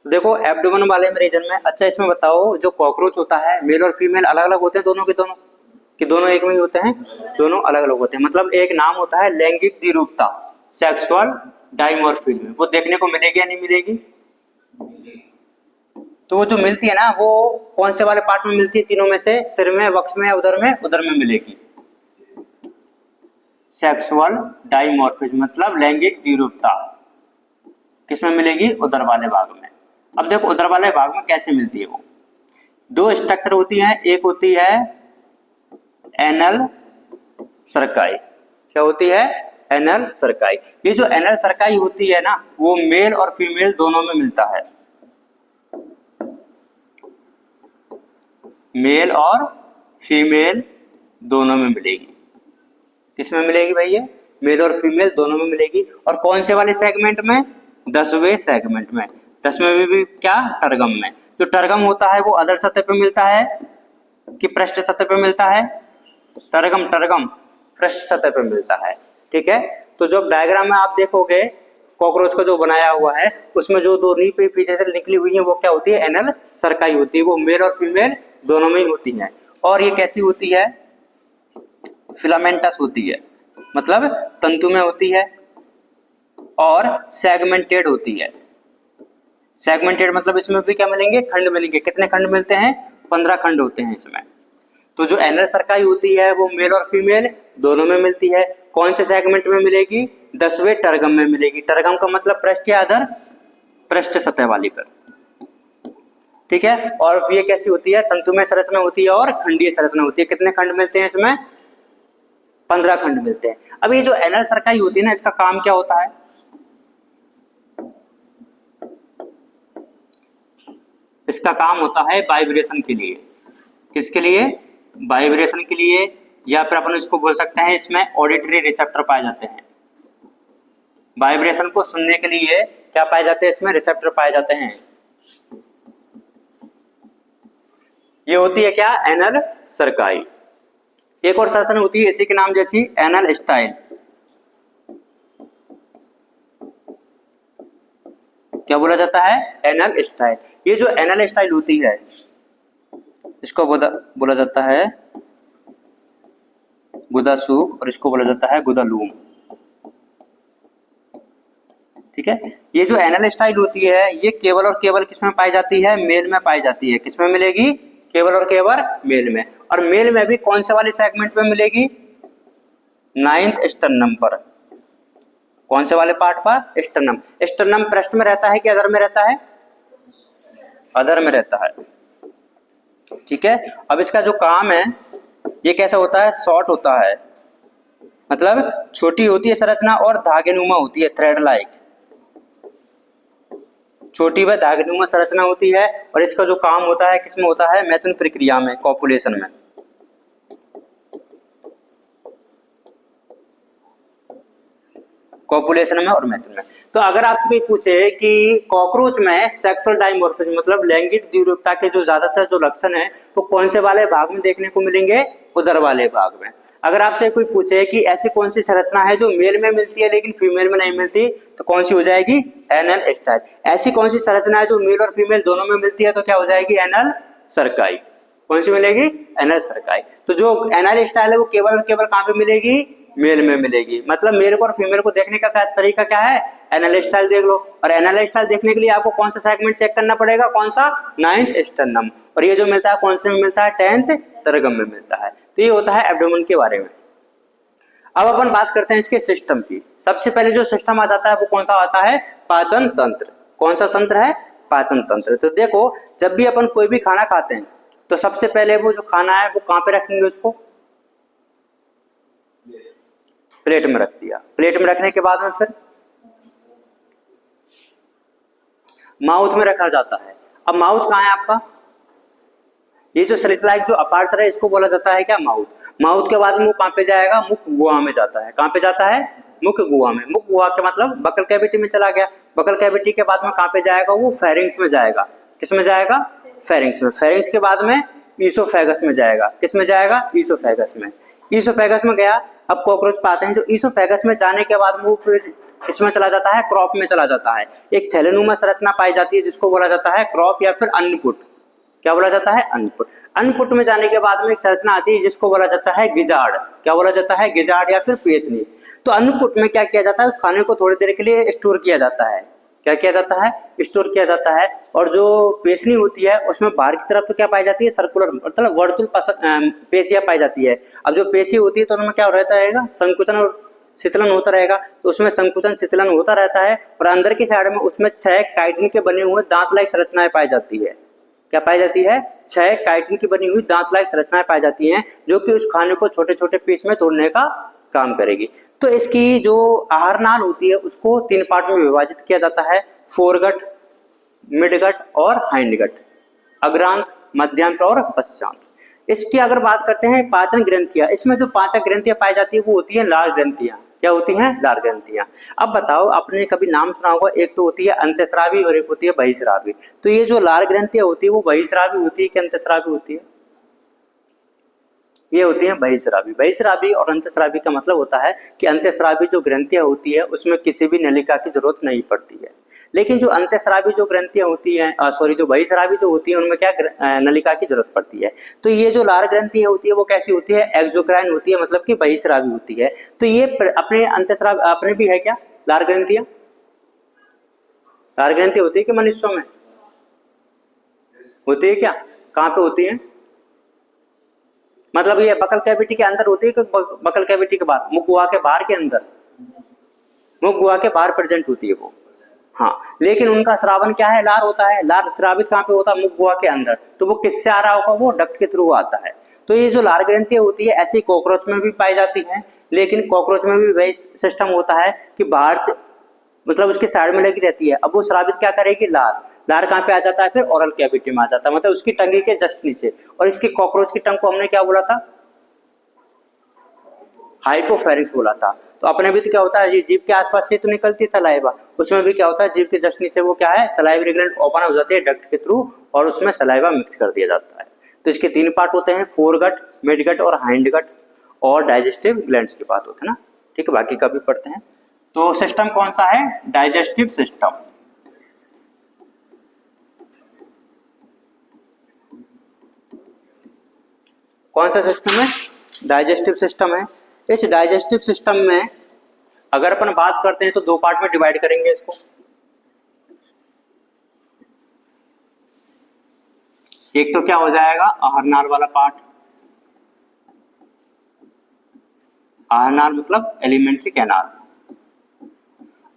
देखो एब्डोमेन वाले में रीजन में, अच्छा इसमें बताओ जो कॉकरोच होता है मेल और फीमेल अलग अलग होते हैं दोनों के दोनों, कि दोनों एक में ही होते हैं? दोनों अलग अलग होते हैं। मतलब एक नाम होता है लैंगिक द्विरूपता, सेक्सुअल डाइमॉर्फिज्म, वो देखने को मिलेगी या नहीं मिलेगी? तो वो जो मिलती है ना वो कौन से वाले पार्ट में मिलती है तीनों में से? सिर में, वक्ष में, उदर में? उदर में मिलेगी। सेक्सुअल डाइमॉर्फिज्म मतलब लैंगिक द्विरूपता किसमें मिलेगी? उदर वाले भाग में। अब देखो उदर वाले भाग में कैसे मिलती है वो, दो स्ट्रक्चर होती है, एक होती है एनल सर्काई। क्या होती है? एनल सर्काई। ये जो एनल सर्काई होती है ना वो मेल और फीमेल दोनों में मिलता है, मेल और फीमेल दोनों में मिलेगी। किसमें मिलेगी भाई? ये मेल और फीमेल दोनों में मिलेगी। और कौन से वाले सेगमेंट में? 10वें सेगमेंट में। 10वें भी क्या? टर्गम में। जो टर्गम होता है वो अधर सतह पे मिलता है कि पृष्ठ सतह पे मिलता है? टर्गम पृष्ठ सतह पे मिलता है। ठीक है, तो जो डायग्राम में आप देखोगे कॉकरोच का जो बनाया हुआ है उसमें जो दो नी पे पीछे से निकली हुई है वो क्या होती है? एनल सर्काई होती है। वो मेल और फीमेल दोनों में ही होती है। और ये कैसी होती है? फिलामेंटस होती है, मतलब तंतु में होती है, और सेगमेंटेड होती है। सेगमेंटेड मतलब इसमें भी क्या मिलेंगे? खंड मिलेंगे। कितने खंड मिलते हैं? 15 खंड होते हैं इसमें। तो जो एनल सर्काई होती है वो मेल और फीमेल दोनों में मिलती है। कौन से सेगमेंट में मिलेगी? 10वें टर्गम में मिलेगी। टर्गम का मतलब पृष्ठ या अधर? पृष्ठ सतह वाली पर। ठीक है, और ये कैसी होती है? तंतुमय संरचना होती है और खंडीय संरचना होती है। कितने खंड मिलते हैं इसमें? 15 खंड मिलते हैं। अब ये जो एनल सर्काई होती है ना इसका काम क्या होता है? इसका काम होता है वाइब्रेशन के लिए। किसके लिए? वाइब्रेशन के लिए, या फिर अपन इसको बोल सकते हैं इसमें ऑडिटरी रिसेप्टर पाए जाते हैं। वाइब्रेशन को सुनने के लिए क्या पाए जाते हैं? इसमें रिसेप्टर पाए जाते हैं। ये होती है क्या? एनल सर्काई। एक और संरचना होती है इसी के नाम जैसी, एनल स्टाइल। क्या बोला जाता है? Anal style. ये जो एनल स्टाइल होती है इसको बोला जाता है गुदा सूप, और इसको बोला जाता है गुदा लूम। ठीक है, ये जो एनल स्टाइल होती है ये केवल और केवल किसमें पाई जाती है? मेल में पाई जाती है। किसमें मिलेगी? केवल और केवल मेल में। और मेल में भी कौन से वाले सेगमेंट में मिलेगी? 9th स्टर्नम पर। कौन से वाले पार्ट पर? स्टर्नम। स्टर्नम पृष्ठ में रहता है कि अधर में रहता है? अधर में रहता है। ठीक है, अब इसका जो काम है ये कैसा होता है? शॉर्ट होता है, मतलब छोटी होती है संरचना और धागेनुमा होती है, थ्रेड लाइक। छोटी व धागेनुमा संरचना होती है। और इसका जो काम होता है किसमें होता है? मैथुन प्रक्रिया में, कॉपुलेशन में। कॉपुलेशन में और मैथुन में। तो अगर आपसे कोई पूछे कि कॉकरोच में सेक्सुअल डाइमॉर्फिज्म मतलब लैंगिक द्विरूपता के जो ज्यादातर जो लक्षण है वो कौन से वाले भाग में देखने को मिलेंगे? उदर वाले भाग में। अगर आपसे कोई पूछे कि ऐसी कौन सी संरचना है जो मेल में मिलती है लेकिन फीमेल में नहीं मिलती, तो कौन सी हो जाएगी? Anal style. ऐसी कौन सी संरचना है जो मेल और फीमेल दोनों में मिलती है, तो क्या हो जाएगी? एनल सर्काई। कौन सी मिलेगी? एनल सर्काई। तो जो एनल स्टाइल है वो केवल और केवल कहां पे मिलेगी? मेल में मिलेगी। मतलब मेल को और फीमेल को देखने का तरीका क्या है? एनल स्टाइल देख लो। और एनल स्टाइल देखने के लिए आपको कौन सा सेगमेंट चेक करना पड़ेगा? कौन सा? 9th sternum. और ये जो मिलता है कौन से में मिलता है? 10th टर्गम में मिलता है। तो ये होता है एब्डोमेन के बारे में। अब अपन बात करते हैं इसके सिस्टम की। सबसे पहले जो सिस्टम आ जाता है वो कौन सा आता है? पाचन तंत्र। कौन सा तंत्र है? पाचन तंत्र। तो देखो जब भी अपन कोई भी खाना खाते हैं तो सबसे पहले वो जो खाना है वो कहां पे रखेंगे? उसको प्लेट में रख दिया। प्लेट में रखने के बाद में फिर माउथ में रखा जाता है। अब माउथ कहाँ है आपका? ये जो स्लिट लाइक जो अपर्चर है इसको बोला जाता है क्या? माउथ। माउथ के बाद में वो कहाँ पे जाएगा? मुख गुहा में जाता है। कहाँ पे जाता है? मुख गुहा में। मुख गुहा के मतलब बकल कैविटी में चला गया। बकल कैविटी के बाद में कहाँ पे जाएगा? वो फेरिंग्स में जाएगा। किस में जाएगा? फेरिंग्स में। फेरिंग्स के बाद में ईसोफेगस में जाएगा। किस में जाएगा? ईसोफेगस में। ईसोफेगस में गया। अब कॉकरोच पाते हैं जो ईसोफेगस में जाने के बाद वो फिर इसमें चला जाता है, क्रॉप में चला जाता है। एक थैलेनुमा संरचना पाई जाती है जिसको बोला जाता है क्रॉप या फिर अन्नपुट। क्या बोला जाता है? अन्नपुट। अन्नपुट में जाने के बाद में एक संरचना आती है जिसको बोला जाता है गिजार्ड। क्या बोला जाता है? गिजार्ड या फिर पेशनी। तो अन्नपुट में क्या किया जाता है? उस खाने को थोड़ी देर के लिए स्टोर किया जाता है। क्या किया जाता है? स्टोर किया जाता है। और जो पेशनी होती है उसमें बाहर की तरफ तो क्या पाई जाती है? सर्कुलर मतलब वर्तुल पेशियां पाई जाती है। अब जो पेशी होती है तो उनमें क्या रहता है? संकुचन और शीतलन होता रहेगा। तो उसमें संकुचन शीतलन होता रहता है और अंदर की साइड में उसमें 6 काइटिन के बने हुए दांत लायक संरचनाएं पाई जाती है। क्या पाई जाती है? 6 काइटिन की बनी हुई दांत लायक संरचनाएं पाई जाती हैं जो कि उस खाने को छोटे छोटे पीस में तोड़ने का काम करेगी। तो इसकी जो आहार नाल होती है उसको 3 पार्ट में विभाजित किया जाता है, फोरगट, मिडगट और हाइंडगट, अग्रांत, मध्यांत्र और पश्चांत। इसकी अगर बात करते हैं पाचन ग्रंथियां, इसमें जो पाचक ग्रंथियां पाई जाती है वो होती है लार ग्रंथियां। क्या होती हैं? लार ग्रंथियां। अब बताओ, आपने कभी नाम सुना होगा, एक तो होती है अंतःस्रावी और एक होती है बहिःस्रावी। तो ये जो लार ग्रंथियां होती है वो बहिःस्रावी होती है कि अंतःस्रावी होती है? ये होती है बहिःस्रावी। बहिःस्रावी और अंतःस्रावी का मतलब होता है कि अंतःस्रावी जो ग्रंथियां होती है उसमें किसी भी नलिका की जरूरत नहीं पड़ती है, लेकिन जो अंतःस्रावी जो ग्रंथियां होती हैं जो बहिःस्रावी जो होती है उनमें क्या नलिका की जरूरत पड़ती है। तो ये जो लार ग्रंथि होती है वो कैसी होती है? एक्सोक्राइन होती है, मतलब कि बहिःस्रावी होती है। तो ये अपने अंतःस्रावी अपने भी है क्या लार ग्रंथियां? लार ग्रंथि होती है कि मनुष्यों में होती है? क्या कहाँ पे होती है? मतलब ये बकल कैविटी के अंदर होती है कि बकल कैविटी के बाहर? मुख गुहा के बाहर के अंदर? मुख गुहा के बाहर प्रेजेंट होती है वो। हाँ, लेकिन उनका श्रावण क्या है? लार होता है। लार श्रावित कहाँ पे होता है? मुख गुहा के अंदर। तो वो किससे आ रहा होगा? वो डक्ट के थ्रू आता है। तो ये जो लार ग्रंथियां होती है ऐसी कॉकरोच में भी पाई जाती है, लेकिन कॉकरोच में भी वही सिस्टम होता है कि बाहर से मतलब उसके साइड में लगी रहती है। अब वो श्रावित क्या करेगी? लार। लार कहाँ पे आ जाता है? फिर ओरल कैविटी में आ जाता है, मतलब उसकी टंगी के जस्ट नीचे। और इसकी कॉकरोच की टंग को हमने क्या बोला था? हाइपोफेरिंक्स बोला था। तो अपने भी तो क्या होता है, ये जीभ के आसपास से तो निकलती है सलाइवा, उसमें भी क्या होता है जीभ के जस्ट नीचे वो क्या है? सलाइवरी ग्लैंड ओपन हो जाती है डक्ट के थ्रू और उसमें सलाइवा मिक्स कर दिया जाता है। तो इसके 3 पार्ट होते हैं, फोरगट, मिडगट और हाइंडगट, और डाइजेस्टिव ग्लैंड्स की बात होती है ना। ठीक है, बाकी का भी पढ़ते हैं। तो सिस्टम कौन सा है? Digestive system. कौन सा सिस्टम है? डाइजेस्टिव सिस्टम है। इस डाइजेस्टिव सिस्टम में अगर अपन बात करते हैं तो 2 पार्ट में डिवाइड करेंगे इसको। एक तो क्या हो जाएगा? आहारनाल वाला पार्ट। आहारनाल मतलब एलिमेंट्री कैनाल।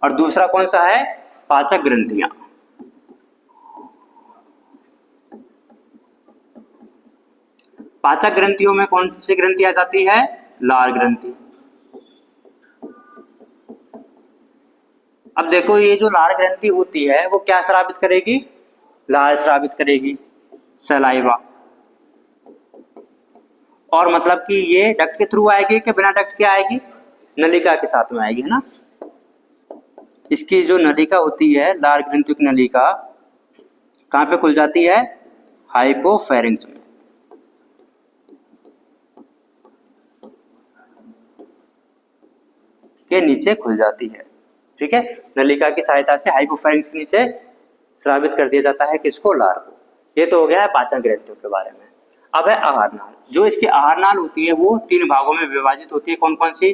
और दूसरा कौन सा है? पाचक ग्रंथियां। पाचक ग्रंथियों में कौन सी ग्रंथि आ जाती है? लार ग्रंथि। अब देखो, ये जो लार ग्रंथि होती है वो क्या स्रावित करेगी? लार स्रावित करेगी, सलाइवा। और मतलब कि ये डक्ट के थ्रू आएगी कि बिना डक्ट के आएगी? नलिका के साथ में आएगी, है ना। इसकी जो नलिका होती है, लार ग्रंथियों की नलिका कहां पे खुल जाती है? हाइपोफेरिंक्स में। के नीचे खुल जाती है। ठीक है, नलिका की सहायता से हाइपोफेरिंक्स के नीचे स्रावित कर दिया जाता है किसको? लार को। ये तो हो गया है पाचन ग्रंथियों के बारे में। अब है आहार नाल। जो इसकी आहार नाल होती है वो 3 भागों में विभाजित होती है। कौन कौन सी?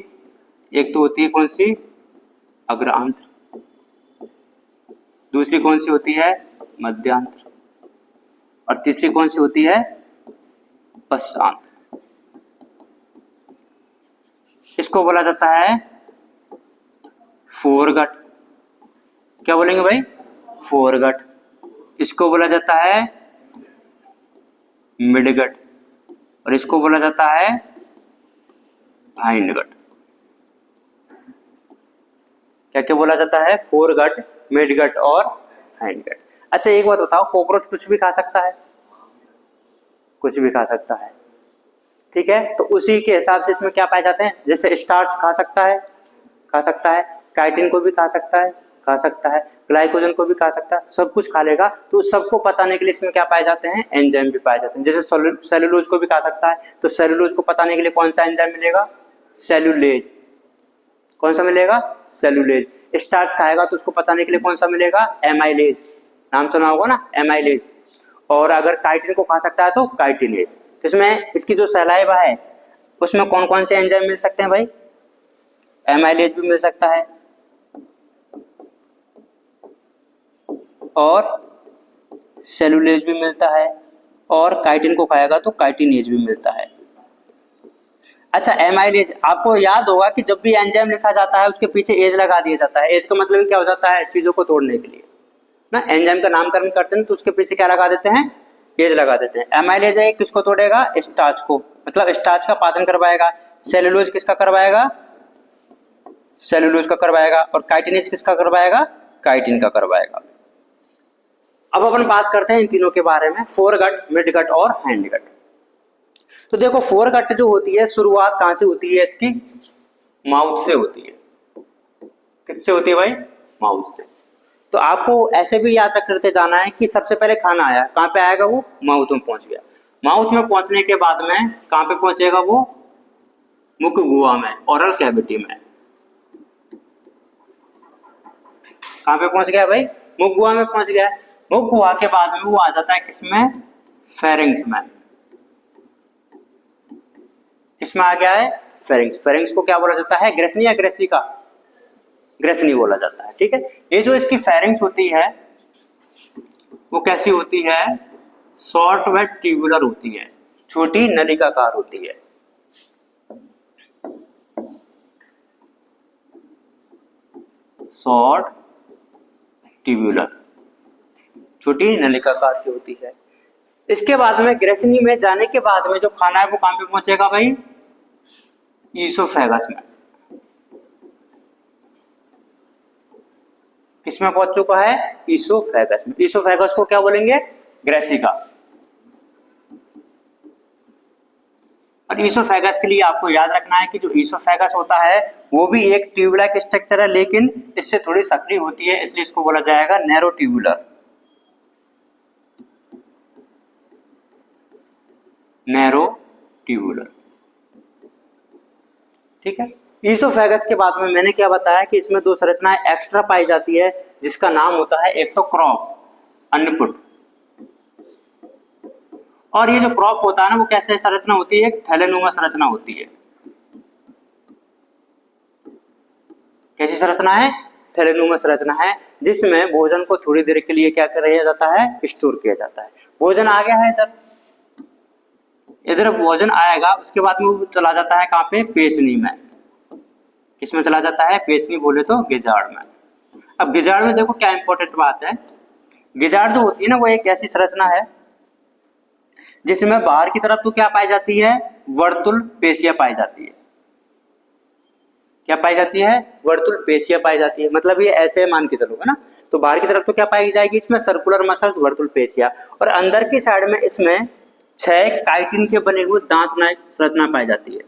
एक तो होती है कौन सी? अग्रांत्र। दूसरी कौन सी होती है? मध्यांत्र। और तीसरी कौन सी होती है? पश्चांत्र। इसको बोला जाता है फोरगट। क्या बोलेंगे भाई? फोरगट। इसको बोला जाता है मिडगट और इसको बोला जाता है हाइंडगट। क्या क्या बोला जाता है? फोरगट, मिडगट और हाइंडगट। अच्छा, एक बात बताओ, कॉकरोच कुछ भी खा सकता है? कुछ भी खा सकता है। ठीक है, तो उसी के हिसाब से इसमें क्या पाए जाते हैं? जैसे स्टार्च खा सकता है, खा सकता है, काइटिन को भी खा सकता है, खा सकता है, ग्लाइकोजन को भी खा सकता है, सब कुछ खा लेगा। तो सबको पचाने के लिए इसमें क्या पाए जाते हैं? एंजाइम भी पाए जाते हैं। जैसे सेलुलोज को भी खा सकता है, तो सेलुलोज को पचाने के लिए कौन सा एंजाइम मिलेगा? सेलुलेज। कौन सा मिलेगा? सेलुलेज। स्टार्च खाएगा तो उसको पचाने के लिए कौन सा मिलेगा? एमाइलेज। नाम सुना होगा ना, एमाइलेज। और अगर काइटिन को खा सकता है तो काइटिनेज। इसमें इसकी जो सलाइवा है उसमें कौन कौन से एंजाइम मिल सकते हैं भाई? एमाइलेज भी मिल सकता है और सेलुलेज भी मिलता है और काइटिन को खाएगा तो काइटिनेज भी मिलता है। अच्छा, एमाइलेज आपको याद होगा कि जब भी एंजाइम लिखा जाता है उसके पीछे एज लगा दिया जाता है। एज का मतलब क्या हो जाता है? चीजों को तोड़ने के लिए ना, एंजाइम का नामकरण करते हैं तो उसके पीछे क्या लगा देते हैं? एज लगा देते हैं। एमाइलेज है किसको तोड़ेगा? स्टार्च को, मतलब स्टार्च का पाचन करवाएगा। सेलुलोज किसका करवाएगा? सेलुलोज का करवाएगा। और काइटिनेज किसका करवाएगा? काइटिन का करवाएगा। अब अपन बात करते हैं इन तीनों के बारे में, फोरगट, मिडगट और हैंडगट। तो देखो फोरगट जो होती है शुरुआत कहां से होती है इसकी? माउथ से होती है। किससे होती है भाई? माउथ से। तो आपको ऐसे भी याद करते जाना है कि सबसे पहले खाना आया, कहां पे आएगा वो? माउथ में पहुंच गया। माउथ में पहुंचने के बाद में कहां पे पहुंचेगा वो? मुख गुहा में, ओरल कैविटी में। कहां पे पहुंच गया भाई? मुख गुहा में पहुंच गया। मुख गुहा के बाद में वो आ जाता है किसमें? फेरिंग्स में। किसमें आ गया है? फेरिंग्स। फेरिंग्स को क्या बोला जाता है? ग्रेसनी या ग्रेसिका? ग्रेसनी बोला जाता है। ठीक है, ये जो इसकी फेरिंग्स होती है वो कैसी होती है? शॉर्ट व ट्यूबुलर होती है, छोटी नलिकाकार होती है। शॉर्ट ट्यूबुलर, छोटी नलिकाकार की होती है। इसके बाद में ग्रेसनी में जाने के बाद में जो खाना है वो कहां पे पहुंचेगा भाई? ईसोफेगस में। किसमें पहुंच चुका है? ईसोफेगस में। ईसोफेगस को क्या बोलेंगे? ग्रेसिका। और ईसोफेगस के लिए आपको याद रखना है कि जो ईसोफेगस होता है वो भी एक ट्यूबुलर स्ट्रक्चर है, लेकिन इससे थोड़ी सक्रिय होती है, इसलिए इसको बोला जाएगा नैरो ट्यूबुलर। Narrow tubular. ठीक है, ईसोफेगस के बाद में मैंने क्या बताया कि इसमें दो संरचनाएं एक्स्ट्रा पाई जाती है, जिसका नाम होता है एक तो क्रॉप, अन्नपुट। और ये जो क्रॉप होता है ना वो कैसे संरचना होती है? एक थैलेनुमा संरचना होती है। कैसी संरचना है? थैलेनुमा संरचना है, जिसमें भोजन को थोड़ी देर के लिए क्या किया जाता है? स्टोर किया जाता है। भोजन आ गया है इधर, इधर भोजन आएगा, उसके बाद में वो चला जाता है कहां पे? पेशनी में। किसमें चला जाता है? पेशनी बोले तो गिजाड़ में। अब गिजाड़ में देखो क्या इंपॉर्टेंट बात है, गिजाड़ जो होती है ना वो एक ऐसी संरचना है जिसमें बाहर की तरफ तो क्या पाई जाती है? वर्तुल पेशियां पाई जाती है। क्या पाई जाती है? वर्तुल पेशियां पाई जाती है। मतलब ये ऐसे मान के चलोगे ना, तो बाहर की तरफ तो क्या पाई जाएगी? इसमें सर्कुलर मसल्स, वर्तुल पेशियां। और अंदर की साइड में इसमें 6 काइटिन के बने हुए दांत नायक संरचना पाई जाती है।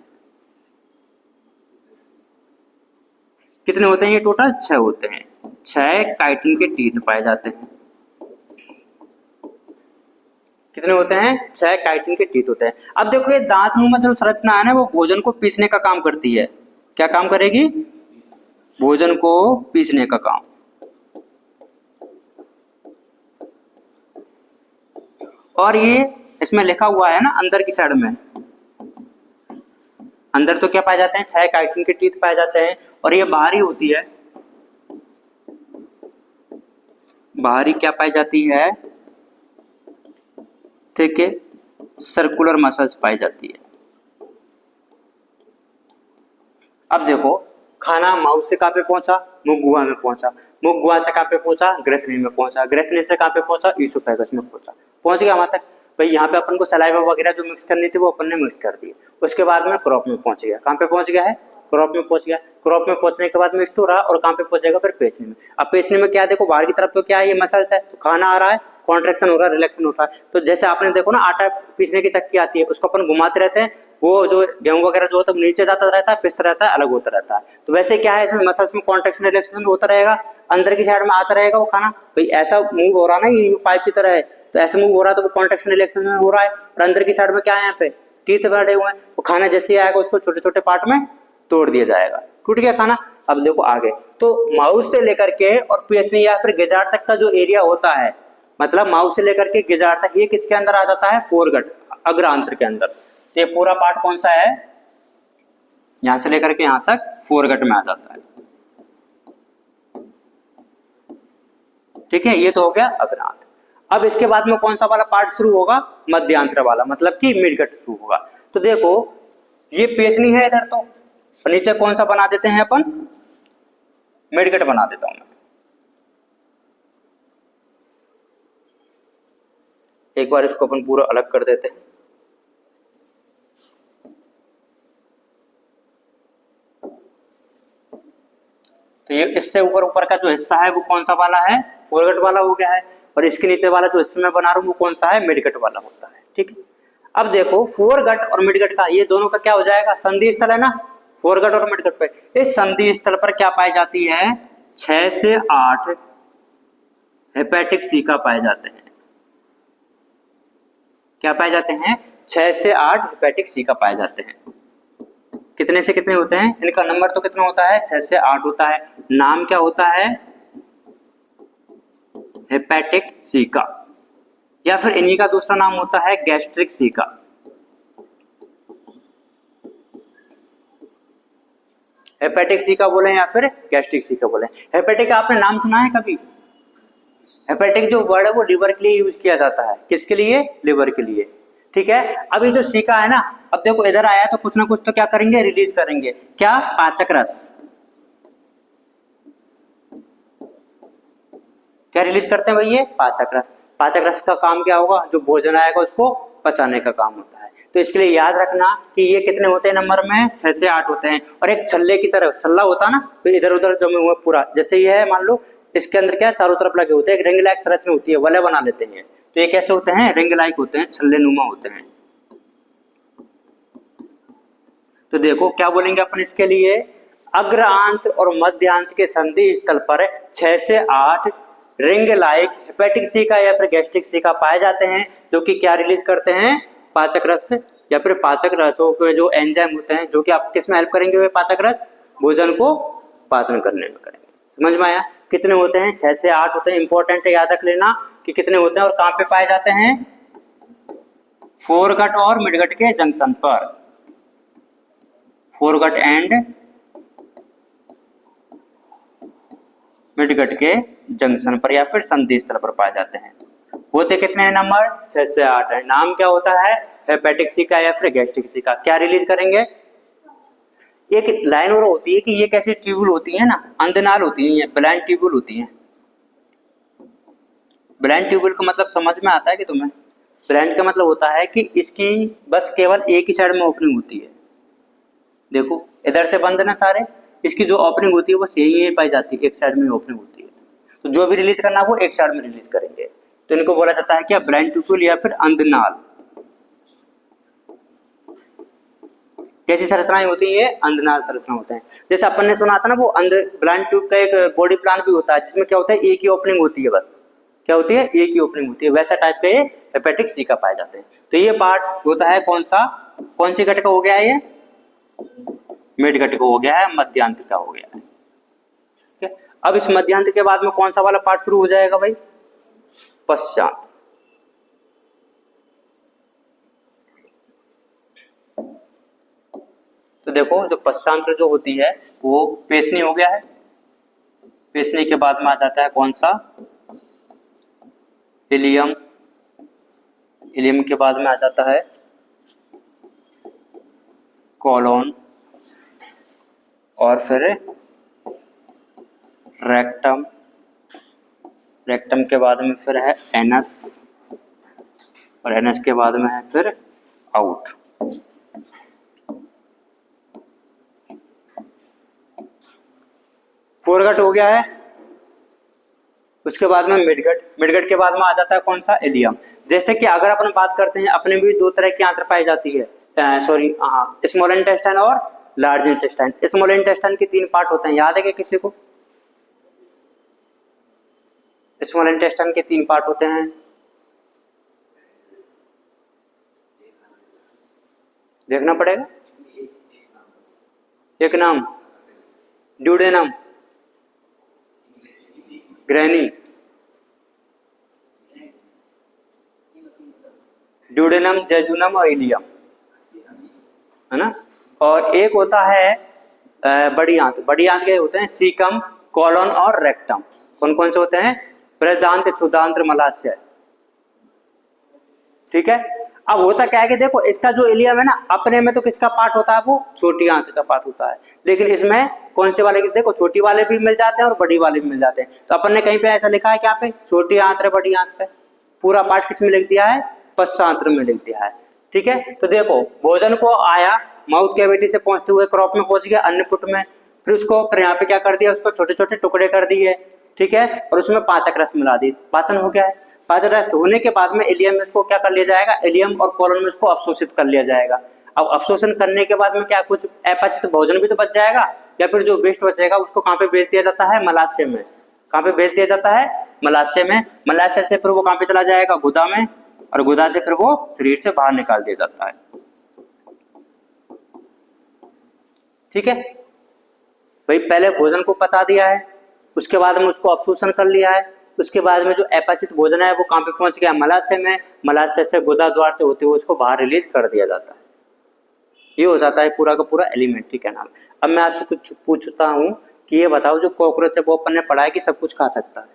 कितने होते हैं ये? टोटल 6 होते हैं। 6 काइटिन के टीथ पाए जाते हैं। कितने होते हैं? 6 काइटिन के टीथ होते हैं। अब देखो ये दांतनुमा जो संरचना है ना वो भोजन को पीसने का काम करती है। क्या काम करेगी? भोजन को पीसने का काम। और ये इसमें लिखा हुआ है ना अंदर की साइड में, अंदर तो क्या पाए जाते हैं? 6 काइटिन के टीथ पाए जाते हैं। और ये बाहरी होती है, बाहरी क्या पाई जाती है? ठीक है, सर्कुलर मसल्स पाई जाती है। अब देखो खाना माउथ से कहां पे पहुंचा? मुख गुहा में पहुंचा। मुख गुहा से कहां पे पहुंचा? ग्रेसनी में पहुंचा। ग्रेसनी से कहां पे पहुंचा? ईसोफेगस में पहुंचा। पहुंच गया वहां तक भाई। यहाँ पे अपन को सलाइवा वगैरह जो मिक्स करनी थी वो अपन ने मिक्स कर दी। उसके बाद में क्रॉप में पहुंच गया। कहां पे पहुंच गया है? क्रॉप में पहुंच गया। क्रॉप में पहुंचने के बाद में स्टोर रहा और कहां पे पहुंचेगा? फिर पेशनी में। अब पेशनी में क्या देखो बाहर की तरफ तो क्या है? ये मसल्स है, तो खाना आ रहा है, कॉन्ट्रेक्शन हो रहा है, रिलैक्शन हो रहा है। तो जैसे आपने देखो ना आटा पीसने की चक्की आती है, उसको अपन घुमाते रहते हैं, वो जो गेहूं वगैरह जो होता है नीचे जाता रहता है, पिसता रहता है, अलग होता रहता है। तो वैसे क्या है इसमें मसल्स में कॉन्ट्रेक्शन रिलैक्सेशन होता रहेगा, अंदर की साइड में आता रहेगा वो खाना। भाई ऐसा मूव हो रहा है ना, ये पाइप की तरह है, तो ऐसे मूव हो रहा है तो वो कॉन्ट्रेक्शन रिलैक्सेशन हो रहा है। और अंदर की साइड में क्या है? यहाँ पे टीथ बैठे हुए हैं। वो खाना जैसे आएगा उसको छोटे छोटे पार्ट में तोड़ दिया जाएगा। टूट गया खाना, अब देखो आगे, तो माउस से लेकर के और पेशनी या फिर गिजार तक का जो एरिया होता है, मतलब माउस से लेकर के गिजार तक, ये किसके अंदर आ जाता है? फोरगट, अग्रांत्र के अंदर। तो ये पूरा पार्ट कौन सा है? यहां से लेकर के यहां तक फोरगट में आ जाता है। ठीक है, ये तो हो गया अग्रांत्र। अब इसके बाद में कौन सा वाला पार्ट शुरू होगा? मध्यांतर वाला, मतलब कि मिडगट शुरू होगा। तो देखो ये पेशनी है इधर, तो नीचे कौन सा बना देते हैं अपन? मिडगट बना देता हूं मैं। एक बार इसको अपन पूरा अलग कर देते हैं। तो ये इससे ऊपर ऊपर का जो हिस्सा है वो कौन सा वाला है? फोरगट वाला हो गया है। और इसके नीचे वाला जो हिस्सा मैं बना रहा हूं वो कौन सा है? मिडगट वाला होता है। ठीक है, अब देखो फोरगट और मिडगट का, ये दोनों का क्या हो जाएगा? संधि स्थल है ना, फोरगट और मिडगट पे। इस संधि स्थल पर क्या पाई जाती है? 6 से 8 हेपेटिक सीका पाए जाते हैं। क्या पाए जाते हैं? 6 से 8 हेपेटिक सीका पाए जाते हैं। कितने से कितने होते हैं? इनका नंबर तो कितना होता है? 6 से 8 होता है। नाम क्या होता है? हेपेटिक सीका, या फिर इन्हीं का दूसरा नाम होता है गैस्ट्रिक सीका। हेपेटिक सीका बोले या फिर गैस्ट्रिक सीका बोले। हेपेटिक आपने नाम सुना है कभी? हेपेटिक जो वर्ड है वो लिवर के लिए यूज किया जाता है। किसके लिए? लिवर के लिए। ठीक है, अभी जो सीका है ना, अब देखो इधर आया तो कुछ ना कुछ तो क्या करेंगे? रिलीज करेंगे। क्या? पाचक रस। क्या रिलीज करते हैं भाई? ये पाचक रस। पाचक रस का काम क्या होगा? जो भोजन आएगा उसको पचाने का काम होता है। तो इसके लिए याद रखना कि ये कितने होते हैं नंबर में? 6 से 8 होते हैं। और एक छल्ले की तरह छल्ला होता है ना, तो इधर उधर जमे हुए पूरा, जैसे ये है मान लो, इसके अंदर क्या चारों तरफ लगे होते हैं, एक रिंग लाइक संरचना होती है, वलय बना लेते हैं। तो ये कैसे होते हैं? रिंग लाइक होते हैं, छल्ले नुमा होते हैं। तो देखो क्या बोलेंगे अपन इसके लिए? अग्रांत और मध्यांत के संधि स्थल पर 6 से 8 रिंग लाइक हेपेटिक सीका या फिर गैस्ट्रिक सीका पाए जाते हैं, जो कि क्या रिलीज करते हैं? पाचक रस, या फिर पाचक रसों के जो एंजाइम होते हैं, जो कि आप किस में हेल्प करेंगे? वे पाचक रस भोजन को पाचन करने में करेंगे। समझ में आया? कितने होते हैं? 6 से 8 होते हैं। इंपॉर्टेंट है, याद रख लेना कि कितने होते हैं और कहां पे पाए जाते हैं? फोरगट और मिडगट के जंक्शन पर। फोरगट एंड मिडगट के जंक्शन पर या फिर संधि स्थल पर पाए जाते हैं। होते कितने हैं नंबर? 6 से 8 है। नाम क्या होता है? हेपेटिक सीका या फिर गैस्ट्रिक सीका। क्या रिलीज करेंगे? एक लाइन और होती है कि ये कैसी ट्यूबुल होती है ना, अंधनाल होती है, ये ब्लाइंड ट्यूबुल होती है। ब्लाइंड ट्यूबुल का मतलब समझ में आता है कि तुम्हें? ब्लाइंड का मतलब होता है कि इसकी बस केवल एक ही साइड में ओपनिंग होती है। देखो इधर से बंद है ना सारे, इसकी जो ओपनिंग होती है वो यही पाई जाती है, एक साइड में ओपनिंग होती है। तो जो भी रिलीज करना वो एक साइड में रिलीज करेंगे। तो इनको बोला जाता है क्या? ब्लाइंड ट्यूबुल या फिर अंधनाल। कैसी संरचनाएं होती है? अंधनाल संरचना होते हैं। जैसे अपन ने सुना था ना, वो ब्लाइंड ट्यूब का एक बॉडी प्लान भी होता है, जिसमें क्या होता है? एक ही ओपनिंग होती है बस। क्या होती है? एक ही ओपनिंग होती है। वैसा टाइप के हेपेटिक सीका पाए जाते हैं। तो ये पार्ट होता है कौन सा? कौन सी घटक हो गया है? ये मिडगट का हो गया है, मध्यांत का हो गया है। ठीक है, अब इस मध्यांत के बाद में कौन सा वाला पार्ट शुरू हो जाएगा भाई? पश्चात। तो देखो जो पश्चांत्र जो होती है वो पेशनी हो गया है। पेशनी के बाद में आ जाता है कौन सा? इलियम। इलियम के बाद में आ जाता है कोलोन, और फिर रेक्टम। रेक्टम के बाद में फिर है एनस, और एनस के बाद में है फिर आउट। फोरगट हो गया है। उसके बाद में मिडगट। मिडगट के बाद में आ जाता है कौन सा? इलियम। जैसे कि अगर अपन बात करते हैं, अपने भी दो तरह की आंत्र पाई जाती है, सॉरी हाँ, स्मॉल इंटेस्टाइन और लार्ज इंटेस्टाइन। स्मॉल इंटेस्टाइन के 3 पार्ट होते हैं, याद है क्या किसी को? स्मॉल इंटेस्टाइन के 3 पार्ट होते हैं। देखना पड़ेगा। एक नाम ड्यूडेनम, ग्रैनी, ड्यूडेनम, जेजुनम और इलियम, है ना। और एक होता है बड़ी आंत। बड़ी आंत के होते हैं सीकम, कॉलन और रेक्टम। कौन कौन से होते हैं? बृहदांत, क्षुदांत्र, मलाशय। ठीक है। अब होता क्या है कि देखो इसका जो इलियम है ना, अपने में तो किसका पार्ट होता है? वो छोटी आंत का पार्ट होता है। लेकिन इसमें कौन से वाले? देखो छोटी वाले भी मिल जाते हैं और बड़ी वाले भी मिल जाते हैं। तो अपन ने कहीं पे ऐसा लिखा है क्या पे? छोटी आंत, बड़ी आंत पे। पूरा पार्ट किस में लिख दिया है? पश्चांत्र में लिख दिया है। ठीक है। तो देखो भोजन को आया, माउथ कैविटी से पहुंचते हुए क्रॉप में पहुंच गया, अन्नपुट में, फिर यहाँ पे क्या कर दिया? उसको छोटे छोटे टुकड़े कर दिए। ठीक है। और उसमें पाचक रस मिला दी, पाचन हो गया है। पाचक रस होने के बाद में इलियम में इसको क्या कर लिया जाएगा? इलियम और कोलन में इसको अवशोषित कर लिया जाएगा। अब अवशोषण करने के बाद में क्या कुछ अपचित भोजन भी तो बच जाएगा, या फिर जो वेस्ट बचेगा उसको कहाँ पे भेज दिया जाता है? मलाशय में। कहाँ पे भेज दिया जाता है? मलाशय में। मलाशय से फिर वो कहाँ पे चला जाएगा? गुदा में। और गुदा से फिर वो शरीर से बाहर निकाल दिया जाता है। ठीक है भाई, पहले भोजन को पचा दिया है, उसके बाद में उसको अवशोषण कर लिया है, उसके बाद में जो अपचित भोजन है वो कहाँ पे पहुंच गया? मलाशय में। मलाशय से गुदा द्वार से होते हुए उसको बाहर रिलीज कर दिया जाता है। ये हो जाता है पूरा का पूरा एलिमेंट्री कैनाल। अब मैं आपसे कुछ पूछता हूँ कि ये बताओ, जो कॉकरोच है वो अपन ने पढ़ा है कि सब कुछ खा सकता है,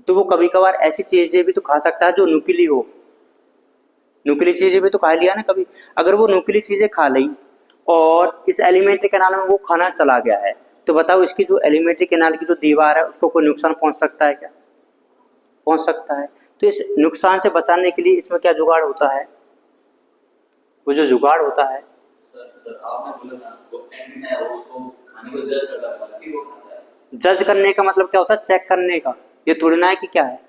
तो वो कभी कभार ऐसी चीजें भी तो खा सकता है जो नुकीली हो। नुकीली चीजें भी तो खा लिया ना कभी। अगर वो नुकीली चीजें खा ली और इस एलिमेंट्री कैनाल में वो खाना चला गया है, तो बताओ इसकी जो एलिमेंट्री कैनाल की जो दीवार है उसको कोई नुकसान पहुंच सकता है क्या? पहुंच सकता है। तो इस नुकसान से बचाने के लिए इसमें क्या जुगाड़ होता है? वो जो जुगाड़ होता है, आपने बोला ना, वो एंटीना है, उसको खाने को जज करता है कि वो खाता है। जज करने का मतलब क्या होता है? चेक करने का। ये थोड़ी ना है कि क्या है,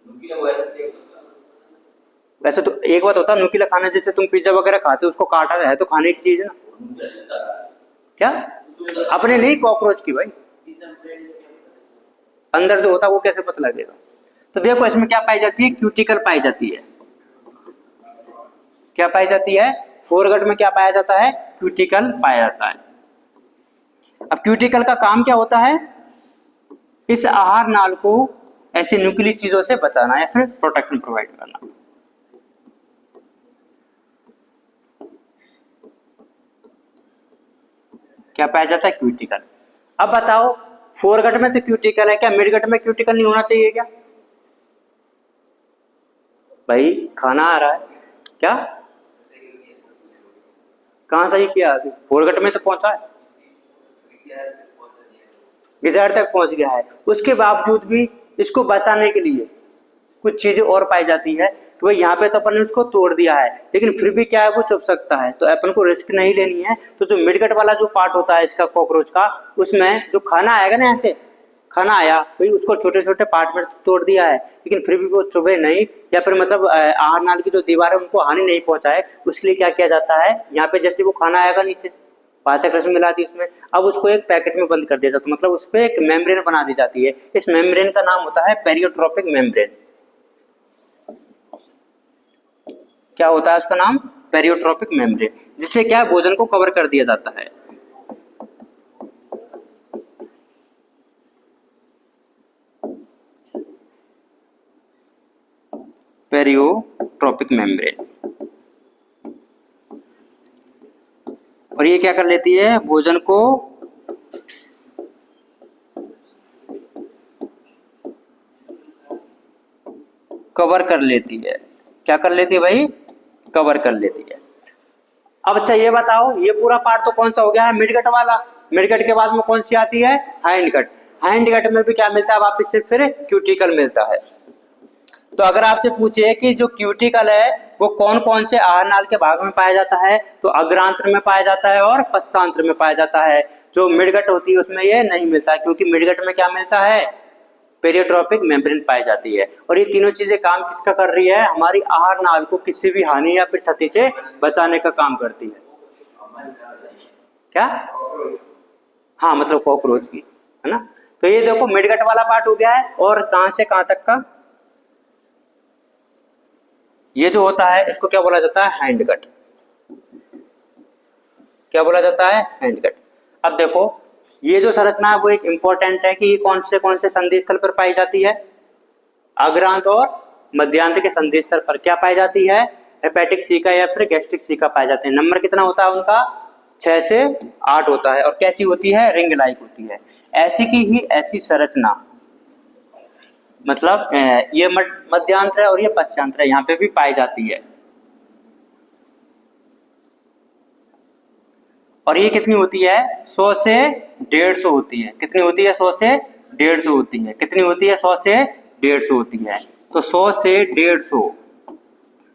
नुकीला वो ऐसे देख सकता है। वैसे तो एक बात होता है, नुकीला खाना, जैसे तुम पिज्जा वगैरह खाते हो, उसको काटा है तो खाने की चीज है ना। क्या? अपने नहीं, कॉकरोच की भाई। अंदर जो होता है वो कैसे पता लगेगा? तो देखो इसमें क्या पाई जाती है? क्यूटिकल पाई जाती है। क्या पाई जाती है? फोरगट में क्या पाया जाता है? क्यूटिकल पाया जाता है। अब क्यूटिकल का काम क्या होता है? इस आहार नाल को ऐसी न्यूक्लियरी चीजों से बचाना या फिर प्रोटेक्शन प्रोवाइड करना। क्या पाया जाता है? क्यूटिकल। अब बताओ फोरगट में तो क्यूटिकल है, क्या मिडगट में क्यूटिकल नहीं होना चाहिए क्या? भाई खाना आ रहा है क्या? कहां सही किया? अभी फोरगट में तो पहुंचा है, गिजार तक पहुंच गया है। उसके बावजूद भी इसको बचाने के लिए कुछ चीजें और पाई जाती है कि भाई यहाँ पे तो अपन ने उसको तोड़ दिया है, लेकिन फिर भी क्या है, वो चुप सकता है। तो अपन को रिस्क नहीं लेनी है। तो जो मिडगट वाला जो पार्ट होता है इसका कॉकरोच का, उसमें जो खाना आएगा ना, ऐसे खाना आया भाई, उसको छोटे छोटे पार्ट में तोड़ दिया है, लेकिन फिर भी वो चुभे नहीं, या फिर मतलब आहार नाल की जो दीवार है उनको हानि नहीं पहुंचाए, उसके लिए क्या किया जाता है? यहाँ पे जैसे वो खाना आएगा नीचे, पाचक रस मिला दी उसमें, अब उसको एक पैकेट में बंद कर दिया जाता है, मतलब उस पर एक मेम्ब्रेन बना दी जाती है। इस मेम्ब्रेन का नाम होता है पेरियोट्रोपिक मेम्ब्रेन। क्या होता है उसका नाम? पेरियोट्रोपिक मेम्ब्रेन, जिससे क्या भोजन को कवर कर दिया जाता है। पेरियोट्रोपिक मेम्ब्रेन। और ये क्या कर लेती है? भोजन को कवर कर लेती है। क्या कर लेती है भाई? कवर कर लेती है। अब अच्छा ये बताओ, ये पूरा पार्ट तो कौन सा हो गया है? मिडगट वाला। मिडगट के बाद में कौन सी आती है? हाइंडगट। हाइंडगट में भी क्या मिलता है वापस से? फिर क्यूटिकल मिलता है। तो अगर आपसे पूछे कि जो क्यूटिकल है वो कौन कौन से आहार नाल के भाग में पाया जाता है, तो अग्रांत्र में पाया जाता है और पश्चांत्र में पाया जाता है। जो मिडगट होती है उसमें ये नहीं मिलता, क्योंकि मिडगट में क्या मिलता है? पेरियोट्रोपिक मेम्ब्रेन पाई जाती है। और ये तीनों चीजें काम किसका कर रही है? हमारी आहार नाल को किसी भी हानि या फिर क्षति से बचाने का काम करती है। क्या? हाँ, मतलब कॉकरोच की, है ना। तो ये देखो मिडगट वाला पार्ट हो गया है, और कहां से कहां तक का ये जो होता है इसको क्या बोला जाता है? हैंडगट। क्या बोला जाता है? हैंडगट। अब देखो ये जो संरचना है वो एक इम्पोर्टेंट है कि ये कौन से संधि स्थल पर पाई जाती है, अग्रांत और मध्यांत के संधि स्थल पर क्या पाई जाती है, हेपेटिक सीका या फिर गैस्ट्रिक सीका पाए जाते हैं। नंबर कितना होता है उनका, 6 से 8 होता है, और कैसी होती है, रिंग लाइक होती है। ऐसी की ही ऐसी संरचना, मतलब ये मध्यांतर है और ये पश्चांतर है, यहाँ पे भी पाई जाती है। और ये कितनी होती है, 100 से 150 होती है। कितनी होती है, 100 से 150 होती है। कितनी होती है, 100 से 150 होती है। तो 100 से 150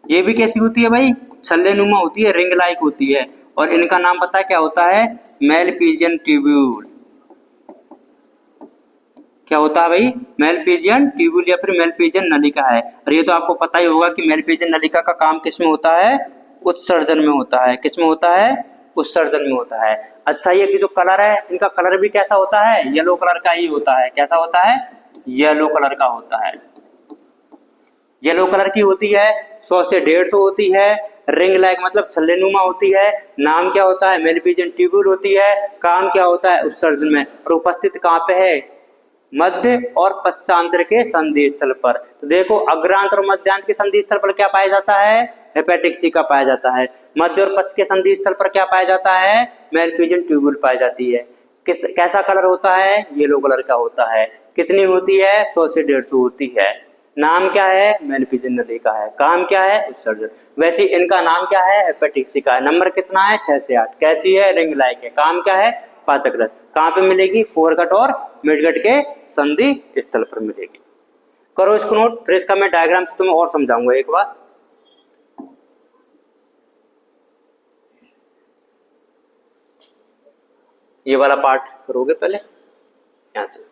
ये भी कैसी होती है भाई, छल्लेनुमा होती है, रिंग लाइक होती है। और इनका नाम पता है क्या होता है, मेलपीजियन ट्यूब्यूल। क्या होता है भाई, मेलपीजियन ट्यूब्यूल या फिर मेलपीजियन नलिका है। और ये तो आपको पता ही होगा कि मेलपीजियन नलिका का काम किस में होता है, उत्सर्जन में होता है। किस में होता है, उत्सर्जन में होता है। अच्छा, ये जो कलर है, इनका कलर भी कैसा होता है, येलो कलर का ही होता है। कैसा होता है, येलो कलर का होता है। येलो कलर की होती है, 100 से 150 होती है, रिंग लाइक मतलब छल्लेनुमा होती है। नाम क्या होता है, मेलपीजियन ट्यूब्यूल होती है। काम क्या होता है, उत्सर्जन में। और उपस्थित कहाँ पे है, मध्य और पश्चांतर के संधि स्थल पर। तो देखो, अग्रांत और मध्यांत के संधि स्थल पर क्या पाया जाता है, हेपेटिक सीका पाया जाता है। मध्य और पश्च के संधि स्थल पर क्या पाया जाता है, मेलपीजियन ट्यूब्यूल पाई जाती है। कैसा कलर होता है, येलो कलर का होता है। कितनी होती है, 100 से 150 होती है। नाम क्या है, मेलपीजियन नलिका है। काम क्या है, उत्सर्जन। वैसे इनका नाम क्या है, हेपेटिक सीका है। नंबर कितना है, 6 से 8। कैसी है, रिंग लाइक है। काम क्या है, पाचक रस। कहाँ पे मिलेगी, फोरगट और मिडगट के संधि स्थल पर मिलेगी। करो इसको नोट, फिर इसका मैं डायग्राम से तुम्हें और समझाऊंगा एक बार। ये वाला पार्ट करोगे पहले यहां से।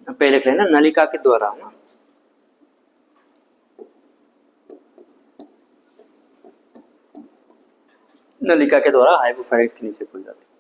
पहले लिख लेना, नलिका के द्वारा ना, नलिका के द्वारा हाइपोफाइरिक्स के नीचे खुल जाती है।